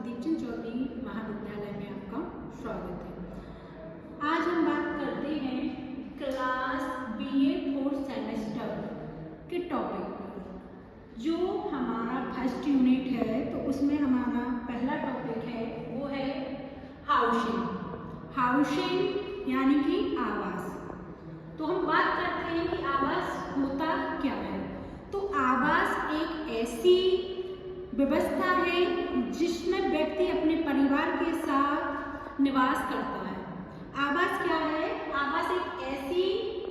दीपचंद चौधरी महाविद्यालय में आपका स्वागत है। आज हम बात करते हैं क्लास BA 4th सेमेस्टर के टॉपिक पर। जो हमारा फर्स्ट यूनिट है तो उसमें हमारा पहला टॉपिक है वो है हाउसिंग। हाउसिंग यानी कि आवास। तो हम बात करते हैं कि आवास होता क्या है। तो आवास एक ऐसी व्यवस्था है जिसमें व्यक्ति अपने परिवार के साथ निवास करता है। आवास क्या है? आवास एक ऐसी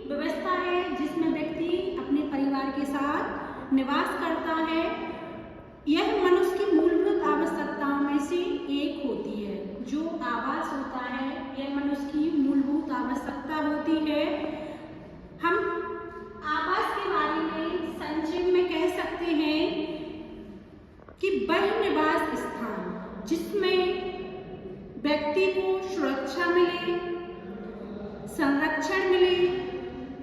व्यवस्था है जिसमें व्यक्ति अपने परिवार के साथ निवास करता है। यह मनुष्य की मूलभूत आवश्यकताओं में से एक होती है। जो आवास होता है यह मनुष्य की मूलभूत आवश्यकता होती है। हम आवास के बारे में संक्षेप में कह सकते हैं कि वह निवास स्थान जिसमें व्यक्ति को सुरक्षा मिले, संरक्षण मिले,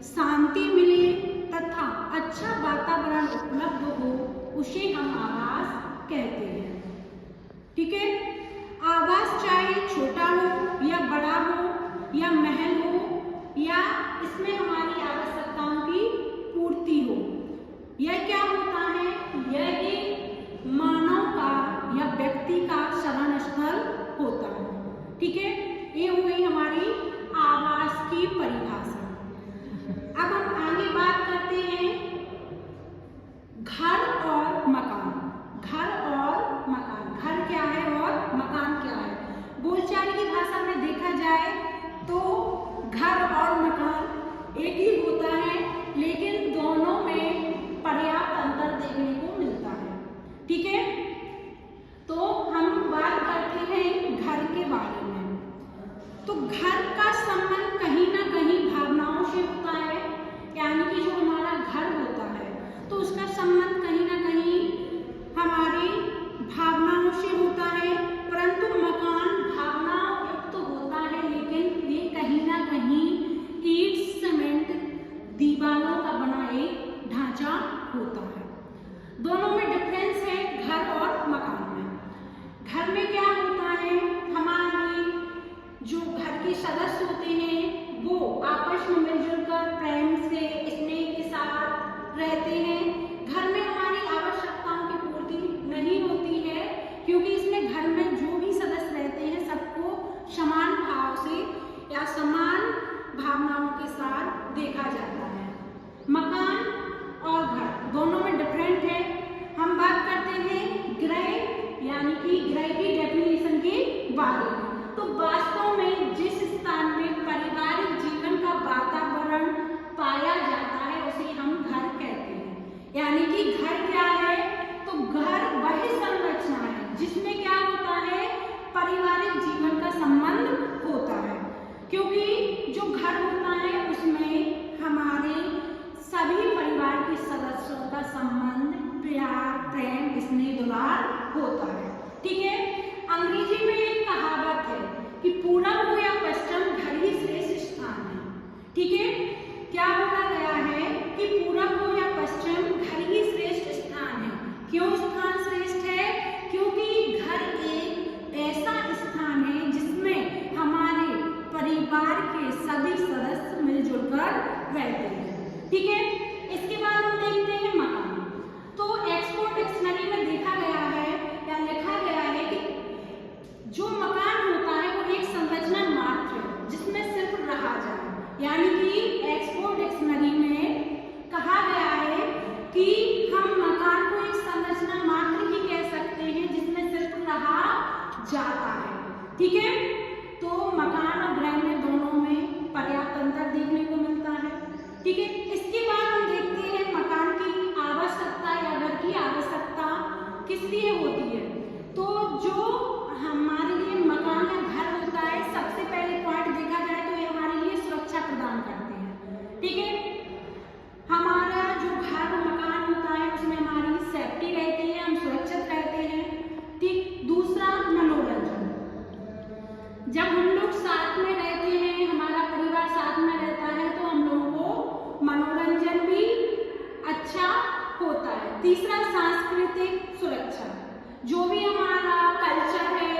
शांति मिले तथा अच्छा वातावरण उपलब्ध हो, उसे हम आवास कहते हैं। ठीक है। आवास चाहे छोटा हो या बड़ा हो या महल हो या इसमें हमारी आवश्यकताओं की पूर्ति हो, यह क्या होता है? यह एक मानव का या व्यक्ति का शरण स्थल होता है। ठीक है। ये हो गई हमारी आवास की परिभाषा। अब हम आगे बात करते हैं घर और मकान। घर और मकान। घर क्या है और मकान क्या है? बोलचाल की भाषा में देखा जाए तो घर और मकान एक ही होता है, लेकिन दोनों में पर्याप्त अंतर देखने को मिलता है। ठीक है। तो हम बात करते हैं घर के बारे में। तो घर का संबंध कहीं ना कहीं भावनाओं से होता है, यानी कि जो हमारा घर होता है तो उसका संबंध कहीं ना कहीं हमारी भावनाओं से होता है। परंतु मकान भावनाओं युक्त होता है, लेकिन ये कहीं ना कहीं ईंट, सीमेंट, दीवारों का बना एक ढांचा होता है। दोनों में डिफरेंस है घर और मकान में। घर में क्या होता है? हमारे जो घर के सदस्य होते हैं वो आपस में मिलजुल कर प्रेम से, स्नेह के साथ रहते हैं। घर में हमारी आवश्यकताओं की पूर्ति नहीं होती है, क्योंकि इसमें घर में जो भी सदस्य रहते हैं सबको समान भाव से या समान भावनाओं के साथ देखा जाता है। मकान और घर दोनों में डिफरेंट है। हम बात करते हैं गृह, यानी कि गृह की डेफिनेशन के बारे में। तो वास्तव में जिस स्थान में पारिवारिक जीवन का वातावरण पाया जाता है उसे हम घर कहते हैं। यानी कि घर क्या है? तो घर वही संरचना है जिसमें क्या होता है? पारिवारिक जीवन का संबंध होता है। क्योंकि जो घर होता है उसमें हमारे सभी परिवार के सदस्यों का संबंध प्यार, प्रेम, स्नेह, दुलार होता है। ठीक है। अंग्रेजी में एक कहावत है कि पूरब हो या पश्चिम घर ही श्रेष्ठ स्थान है। ठीक है। क्या बोला गया है कि पूरब हो या पश्चिम घर ही श्रेष्ठ स्थान है। क्यों स्थान श्रेष्ठ है? क्योंकि घर एक ऐसा स्थान है जिसमें हमारे परिवार के सभी सदस्य मिलजुल कर रहते हैं। ठीक है। इसके बाद हम देखते हैं मकान। तो ऑक्सफोर्ड डिक्शनरी में देखा गया है या लिखा गया है कि जो मकान होता है वो एक संरचना मात्र है जिसमें सिर्फ रहा जाए। यानी कि ऑक्सफोर्ड डिक्शनरी में कहा गया है कि हम मकान को एक संरचना मात्र ही कह सकते हैं जिसमें सिर्फ रहा जाता है। ठीक है। तो मकान और गृह में दोनों में पर्याप्त अंतर देखने को मिलता है। ठीक है। इसके बाद हम देखते हैं मकान की आवश्यकता या घर की आवश्यकता किस लिए होती है। तो जो हमारे लिए मकान या घर होता है, सबसे पहले पॉइंट देखा जाए तो ये हमारे लिए सुरक्षा प्रदान करते हैं। ठीक है। हमारा जो घर मकान होता है उसमें हमारी सेफ्टी रहती है, हम सुरक्षित रहते हैं। ठीक। दूसरा, मनोरंजन। जब हम लोग साथ में रहते हैं, हमारा परिवार साथ में रहता है तो हम लोगों को मनोरंजन भी अच्छा होता है। तीसरा, सांस्कृतिक सुरक्षा। जो भी हमारा कल्चर है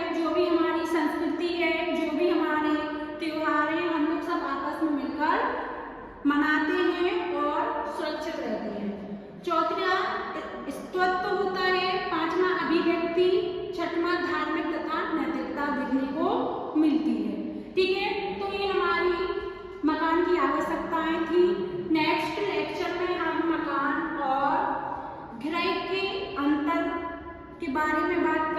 मनाते हैं और सुरक्षित रहते हैं। चौथा स्तवत्व होता है, पांचवा अभिव्यक्ति, छठवां धार्मिक तथा नैतिकता देखने को मिलती है। ठीक है, तो ये हमारी मकान की आवश्यकताएं थी। नेक्स्ट लेक्चर में हम मकान और गृह के अंतर के बारे में बात